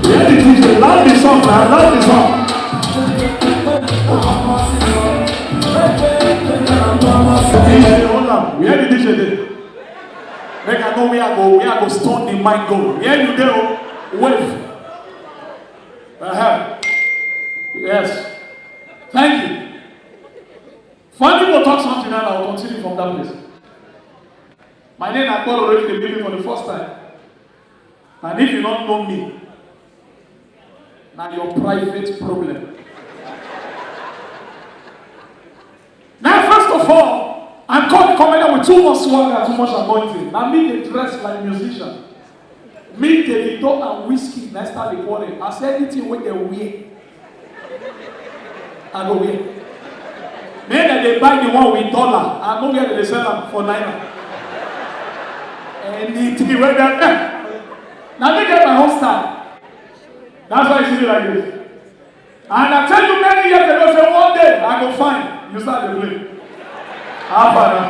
Where the DJ? Loud the song now. Loud the song. DJ, hold on. Where the DJ dey? Make I know where I go. Where I go stone the mic go. Where you go? Wave. Yes. Thank you. Funny people talk something and I will continue from that place. My name is Paul already the building for the first time. And if you don't know me, now your private problem. Now, first of all, I'm called comedian with too much swagger, too much anointing. Now, me, they dress like musician. Me, they don't and whiskey, next time they quarrel. I say anything when they wear. I go wear. Maybe they buy the one with dollar. I go where they sell them for $9. Anything when they now they get my own style. That's why you see me like this. And I tell you many years ago, say one day I go find you start the play. How far now?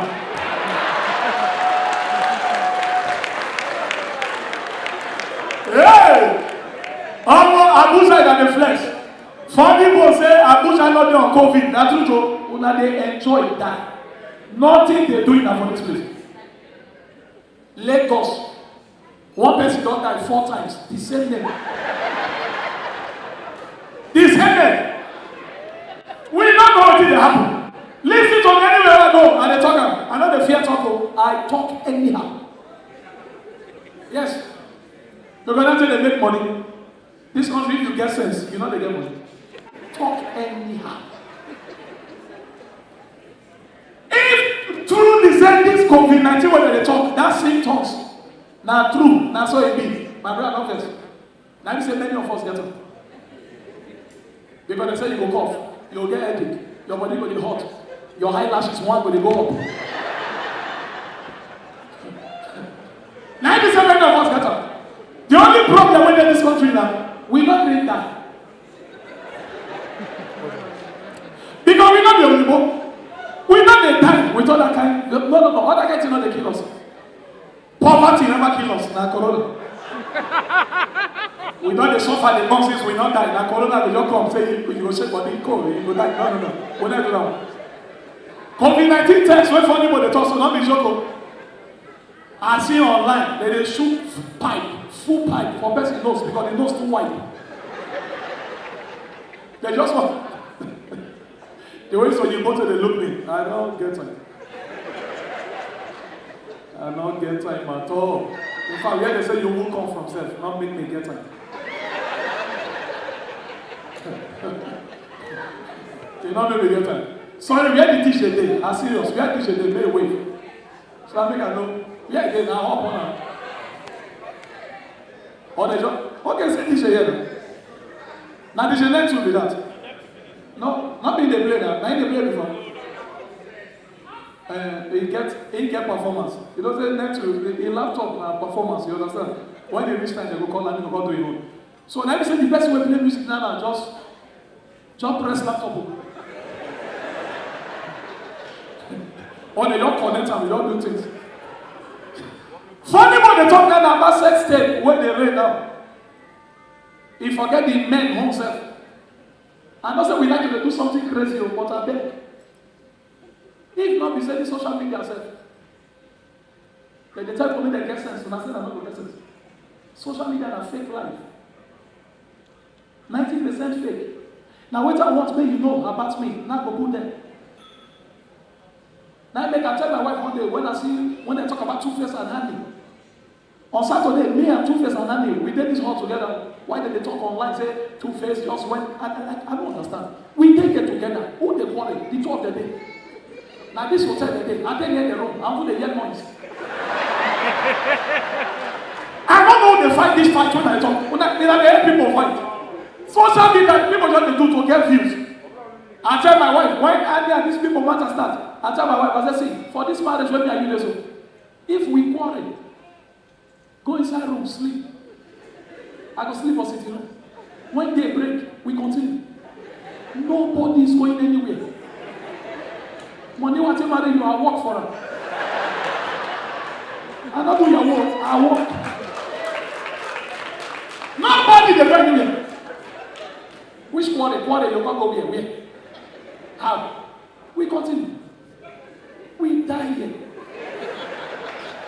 Hey! Abuja is at the flesh. Funny people say Abuja not there on COVID. That's true. Una they enjoy that. Nothing they doing that for this place. Lagos. One person don't die 4 times. The same name. The same name. We don't know what did happen. Listen to me anywhere I go and they talk. I know the fear talk. I talk anyhow. Yes. Because that's how they make money. This country, if you get sense, you know they get money. Talk anyhow. If through the same this COVID-19 when they talk, that same talks. Now true, now so it be. My brother don't first. Now you say many of us get up. Because they say you go cough, you will get headache, your body will be hot, your eyelashes one will go up. Now you say many of us get up. The only problem with this country now, we not doing that. Because we not the only one. We not the time with other kind. No. Other kinds not they kill us. Poverty never kill us. Now corona. We don't suffer the months we not die. Now corona they just come say you go shake body cold, you go die. No. We never do that. COVID-19 tests when funny but they talk so not be joke. I see online they shoot full pipe for person nose because the nose too wide. They just want. The way so you go to the look me, I don't get time. I don't get time at all. In fact, where they say you will come from self, not make me get time. You not make me get time. Sorry, where the teacher day? I'm serious. Where the teacher day? May wait. So I think I know. Where again? Now hop on her. Or they just okay, say teacher here. Now teacher next will be that. No, not being the player now. Now in the player before. He get performance. You don't say next to a laptop performance, you understand? When they reach time, they go call and they go do it home. So now they say the best way to play music now just press laptop. Or they don't connect and they don't do things. Funny when they talk now about sex tape when they read now. He forget the men himself. And also we like to do something crazy, but I beg. If not, be saying social media self. They tell people they get sense, and I say I'm not going to get sense. Social media is fake life. 90% fake. Now wait I want me, you know about me. Now go put them. Now make I tell my wife one day when they talk about Two-Face and Annie. On Saturday, me and Two-Face and Annie, we did this all together. Why did they talk online? Say Two-Face just went. I don't understand. We take it together. Who they quarrel? The two of the day. Now this hotel the day. I didn't hear the room. I'm going to hear noise. I don't know they fight this fight when I talk. When I hear people fight. Social media, people just do to get views. I tell my wife, when Annie and these people want to start, I tell my wife, I say, see, for this marriage, when we are you so, if we quarrel, go inside room, sleep. I go sleep or sitting room. When they break, we continue. Nobody is going anywhere. Money want to marry you, I work for her. I don't do your work, I work. Nobody quarreling, they go anywhere. Which quarrel? Quarrel, you can't go here. Where? How? We continue. We die here.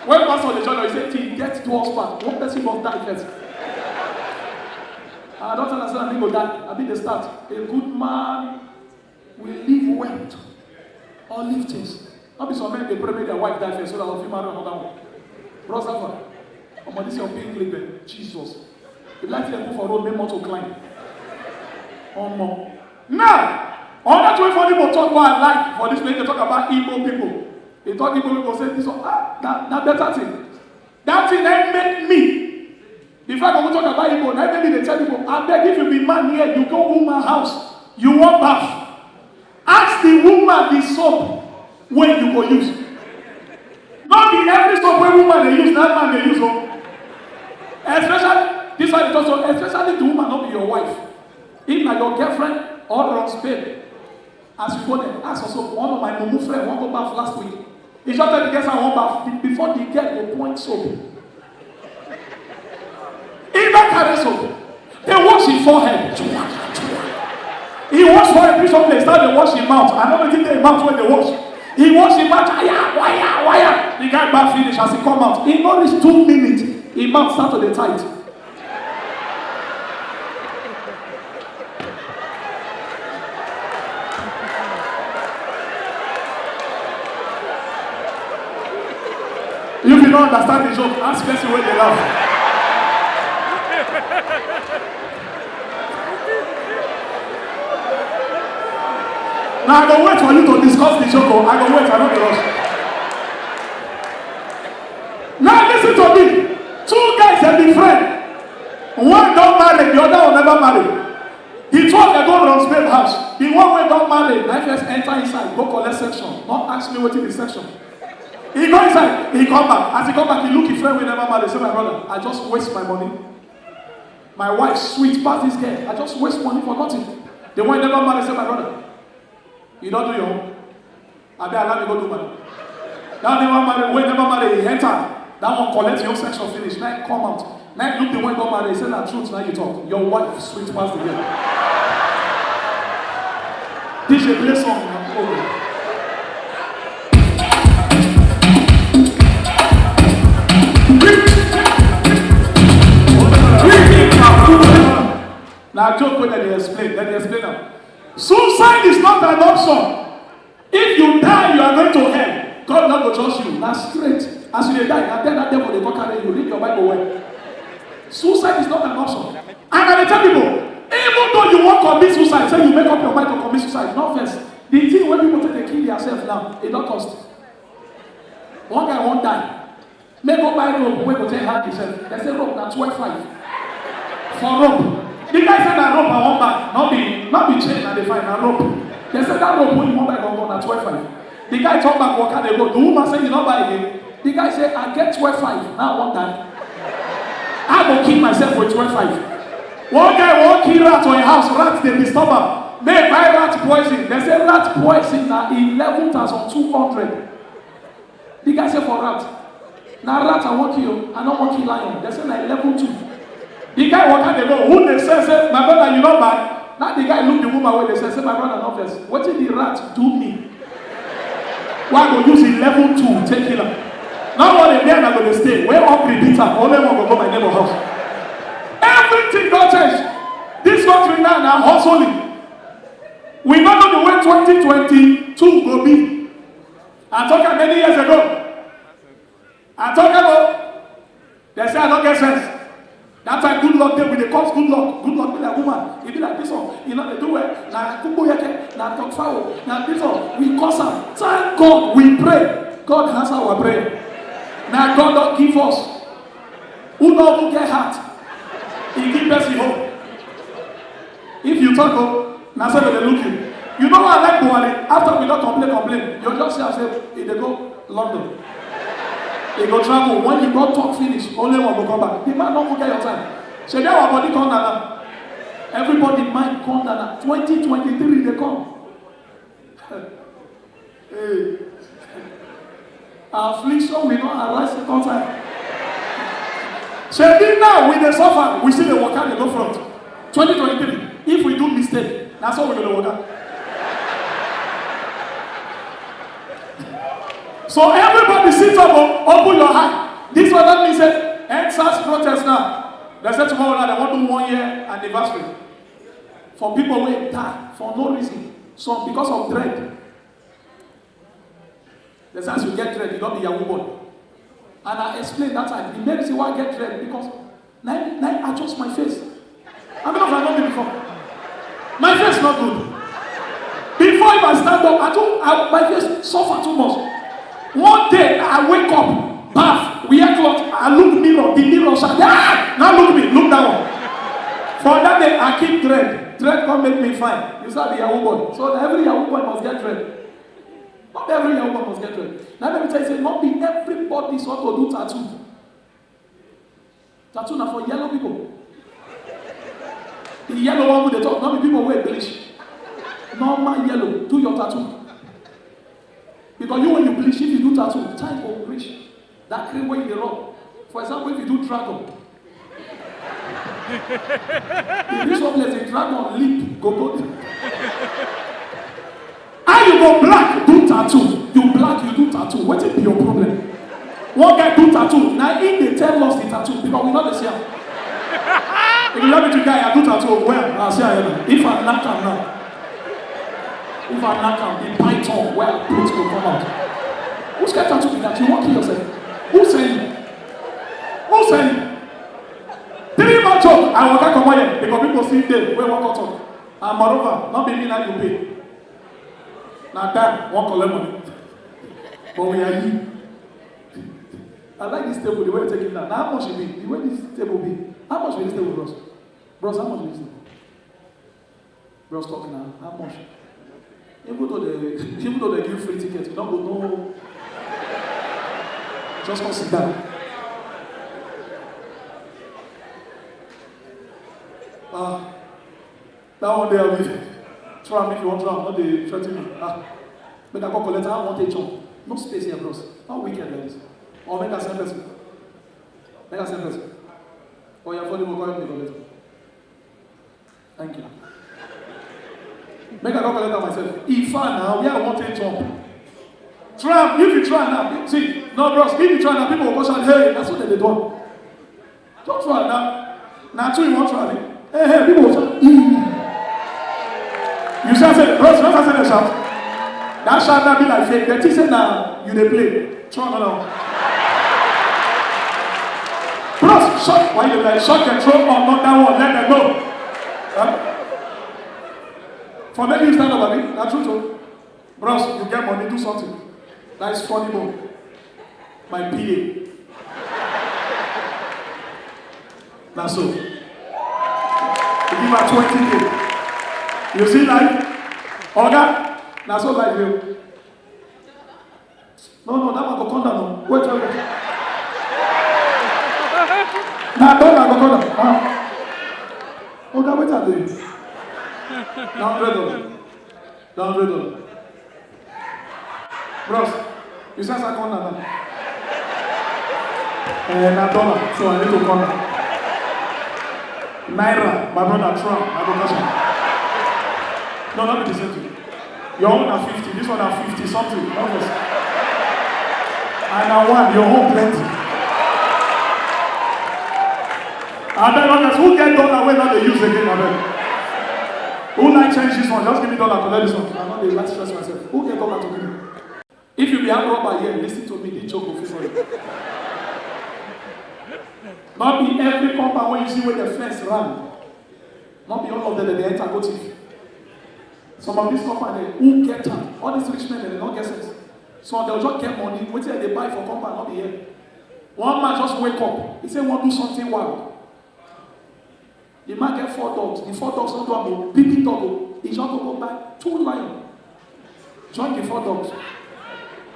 When pastor the church, he said, "Till get to us part, one person must die first." I don't understand. I think go die. I think they start. A good man will leave wealth or leave things. Not be some men they pray make their wife die first so that they'll fit marry another one. Brother, oh, this is your pink label. Jesus. You like to go for road, make more to climb. More. Now, on that way for people talk what I like for this place, they talk about Igbo people. They talk Igbo people say this one, that better thing. That thing that made me. Before I go talk about Igbo, that made me they tell people, I beg if you be man here, you go woman house, you want bath. Ask the woman the soap when you go use. Not be every soap when woman they use, that man they use. Especially, this one is also, especially the woman not be your wife. If like your girlfriend or your babe, as you go there, ask also one of my mumu friend won't go bath last week. He just tell the girl I want bath before the girl will point soap. If that carry soap, they wash his forehead. He wash forehead, preach place, now they wash his mouth. I don't think they mouth when they wash. He wash his mouth, wire. The guy bath finish as he come out. In only 2 minutes, his mouth start to the tight. If you don't understand the joke, ask person where they laugh. Now I go wait for you to discuss the joke. I go wait, I don't rush. Now listen to me. 2 guys have been friends. One don't marry, the other will never marry. The 2 of them go run babe house. The one who don't marry, I first enter inside, go collect section. Don't ask me what is the section. He go inside, he come back. As he come back, he look his friend will never marry. Say, my brother, I just waste my money. My wife sweet past this girl. I just waste money for nothing. The one never marry, say, my brother, you don't do your own. I bet allow me go do mine. That never marry, when never marry, he enter. That one collect your section finish. Now come out. Now look the one got married. He say, that truth, now you talk. Your wife sweet past the girl. DJ play song. Oh. Now, joke when they explain. Let me explain now. Suicide is not an option. If you die, you are going to hell. God not go judge you. Now straight. As you die, now that devil they go carry you. Read your Bible well. Suicide is not an option. And I tell people, even though you want to commit suicide, say you make up your mind to commit suicide. Not first. The thing when people say they kill themselves now, it don't cost. One guy won't die. Make up buy rope. When go take hard himself. They say rope. That's 12.5 for rope. The guy said that rope I want back, not be chain and they find a rope. They said that rope when you want back on at 12.5. The guy talk back, walk out, they go. The woman said you not buy again. The guy said, I get 12.5, now I want that. I go kill myself with 12.5. One guy won't kill rat to a house, rats they disturb him. They buy rat poison. They say rat poison now 11,200. The guy said for rat. Now rat I want kill, I don't want kill lion. They say like 11,200. The guy walk out the door. Who they say, my brother, you not buy. Now the guy look the woman where they say, my brother, not first. What did the rat do me? Why go use 11.2 take killer? Now what the men are going to stay. Where all predator, only one will go my neighbor house. Everything got changed. This country now hustling. We don't know the way 2022 will be. I talked many years ago. I talked about. They say I don't get sense. That time good luck there with the cops, good luck be like woman. He be like this one, you know they do it. Now kubo yake, now talk foul, now this one, we curse her. Thank God we pray. God answer our prayer. Now God don't give us. Who don't get hurt? He give us the hope. If you talk up, now say they look you. You know what I like Buhari? After we don't complain. You just say ourselves, if they go London. They go travel. When you go talk finish, only one will come back. The man don't get your time. So now our body come down. Everybody mind come down. 2023 they come. Hey. Affliction will not arise second time. So now with the suffer, we see the worker they go front. 2023. If we do mistake, that's how we're gonna work out. So everybody sit up, open your heart. This was that means NSAS protest now. They said tomorrow now they want to do 1 year anniversary. For people who die for no reason. So because of dread. They say as you get dread, you don't be Yahoo boy. And I explained that time. The main reason why I get dread because now I adjust my face. I mean, I've done it before. My face not good. Before if I stand up, my face suffer too much. One day I wake up, bath, wear clothes, I look mirror, the mirror shine. Now look me, look down. For that day I keep dread. Dread can't make me fine. You start the Yahoo boy. So every Yahoo boy must get dread. Not every Yahoo boy must get dread. Now let me tell you, say, not be everybody want to do tattoo. Tattoo now for yellow people. The yellow one with the top, not be people wear bleach. Normal yellow, do your tattoo. Because you when you bleach, if you do tattoo, time will reach. That cream where you rub. For example, if you do dragon. In this one place, a dragon leap, go. How you go black, do tattoo. You black, you do tattoo. What is your problem? One guy do tattoo. Now if they tell us the tattoo, because we not the same. If you love me to guy, I do tattoo. Well, I'll say if I knock him now. If I knock him, the python where I put will come out. Who's got tattoo with that? You won't kill yourself. Who said you? Who said you? 3 months old, I will come here because people see them where walk out. And moreover, not be me that you pay. Now that one collect money. But we are you. I like this table, the way you take it down. Now how much it be? The way this table be. How much will this table, bros? Bros, how much will this table? Bros talking now. How much? Even though they give free tickets, you don't go no. Just come sit down. That one day I'll be try if you want to try, not they threaten me. Make I go collect, I want a jump. No space here, bros. Not wicked like this. Or make a same person. Make a same person. Or your phone will go ahead and collect. Thank you. Make a go collect myself. If I now, where I want a jump. Try, if you try now, see, no bros, if you try now, people will go shout, hey, that's what they do. Don't try now. Now, two, you won't try it. Hey, people will shout, You shall say, bros, don't say the shout. That shout not be like fake. The thing say now, you they play. Try now. Bros, shot, why you like, shot and throw on, not that one, let them go. Huh? For maybe you stand over me, that's true too. Bros, you get money, do something. That is funny bone. My PA. That's so. You give her 20K. You see life? Oga? That's so life you. No, that one go come down. Wait. Nah, don't go down. Oga, wait a minute. $100. Bros, you say I come down. Na dollar, so I need to come down. Naira, my brother Trump, my brother. No, not be the same thing. Your own are 50, this one are 50 something. Obviously. And I want your own plenty. And then others who get dollar when not they use again, I who like change this one? Just give me dollar to let this one. I'm not the last stress myself. Who get dollar to give me? If you be a robber here, listen to me, the joke will feel for you. Not be every compound when you see where the fence run. Not be all of them that they enter go thief. Some of these compound who get them, all these rich men they don't get sense. So they'll just get money, wait till they buy for compound, not be here. One man just wake up, he say want to do something wild. The man get 4 dogs. The 4 dogs don't do a big dog. He just go buy 2 lions. Join the 4 dogs.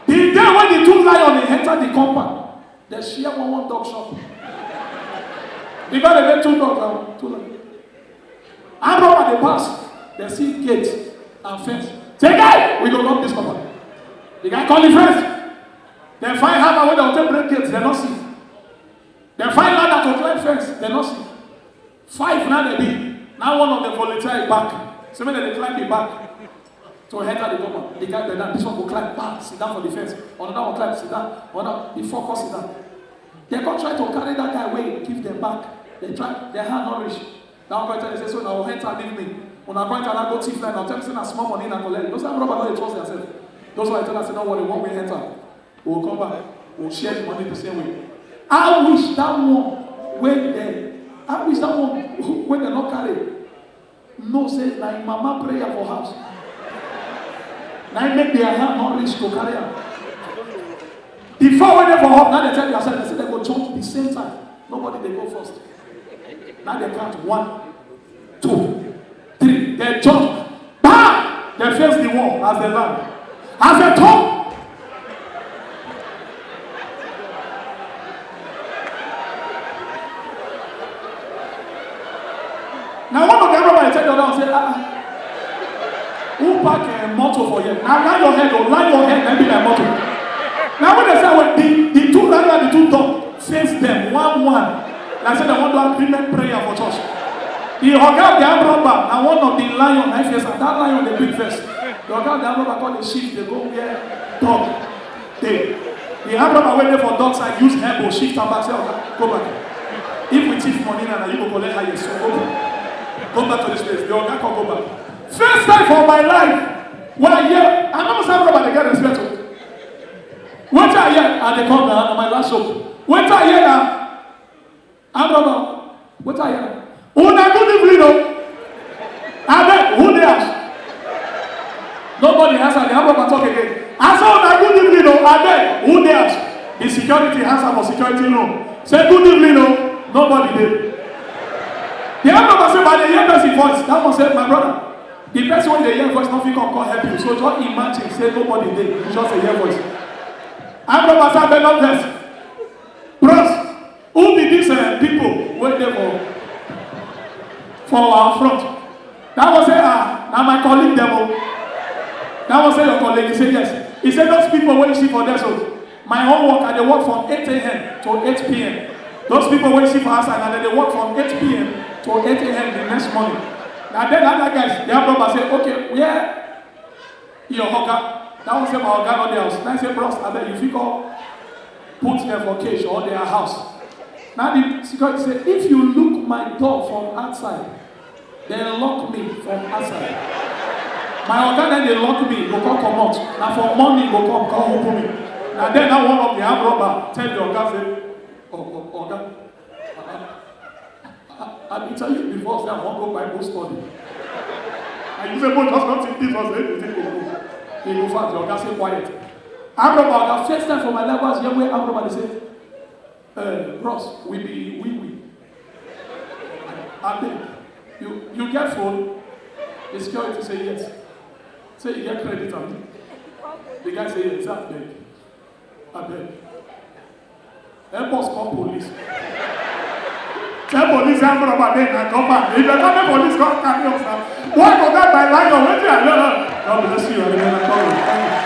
The day when the 2 lions they enter the compound, they share one dog shop. The guy they get 2 dogs now, 2 lions. And over the pass, they see gates and fence. Say, guy, we go lock this compound. The guy call the friends. They find hammer when they will take break gates, they don't see. They find ladder had to climb fence. They not see. 5 now they be. Now one of them volunteer back. So when they climb the back to enter the woman, the guy bend down. This one will climb back, sit down for the fence. Another one climb, sit down. Another before come sit down. They go try to carry that guy away, give them back. They try, their hand not reach. Now go tell they say, so now enter leave me. When I go enter, I go thief line. I'll tell them say na small money na collect. Those are robbers don't trust themselves. Those who I tell us say no worry, one way enter, we'll come back, we'll share the money the same way. I wish that one went there. I wish that one when they not carry. No say like mama prayer for house. Now make their hand not reach to carry her. Before when they for house, now they tell themselves, they say they go jump at the same time. Nobody they go first. Now they count 1, 2, 3. They jump. Bam! They face the wall as they land. As they talk. Now one of them everybody tell the other one say, who park a motor for you? Now line your head or line your head and be like motor. Now when they say well, the 2 line and the 2 dogs face them 1-1. Like I said, they want to have agreement prayer for church. The Oga of the arm robber, and one of the lion, I face, and that lion the big face. The Oga of the arm robber called the sheep, they go where dog. The arm robber went there for dogs and use elbow, shift and back, say, okay, go back. If we thief money now, you go collect higher, so go back to this place. The Oga can go back. First time for my life, when I hear, I'm not saying robber, they get respect. When I hear, and they come down on my last show. When I hear now, I'm robber. What I hear? Who na good evening? I bet who they ask? Nobody answer. The robber talk again. I saw na good evening. I bet who they ask? The security answer for security room. Say good evening. Nobody did. The robber say by the hear person voice. That one said my brother. The person when they hear voice nothing can help you. So just imagine say nobody did. Just a hear voice. I'm robber say I not bless. Bros. Who be these people wait there for our front? That was say, now my colleague demo. That was say your colleague. He said yes. He said those people wait see for their so. My homework and they work from 8 a.m. to 8 p.m. Those people wait see for us and then they work from 8 p.m. to 8 a.m. the next morning. Now then other guys, they have brother say, okay, where your hogger? That was say my hogger not their house. Now I say, bros, I bet you figure put them for cage or their house. Now the security say, if you look my door from outside, they lock me from outside. My organ then they lock me, go come out. Now for morning go come open me. Now then now one of the armed robber tell the organ say, organ, I be tell you before say I won't go Bible study. And you say, but just not think this was it. He go fast, the organ say quiet. Armed robber, the first time for my life was young way armed robber they say, Ross, we. I think you get phone. The security say yes. Say you get credit on me. The guy say yes. I beg. Airports call police. Tell police I'm about them and come back. If the police come carry us now, why go that by line or wait? God bless you.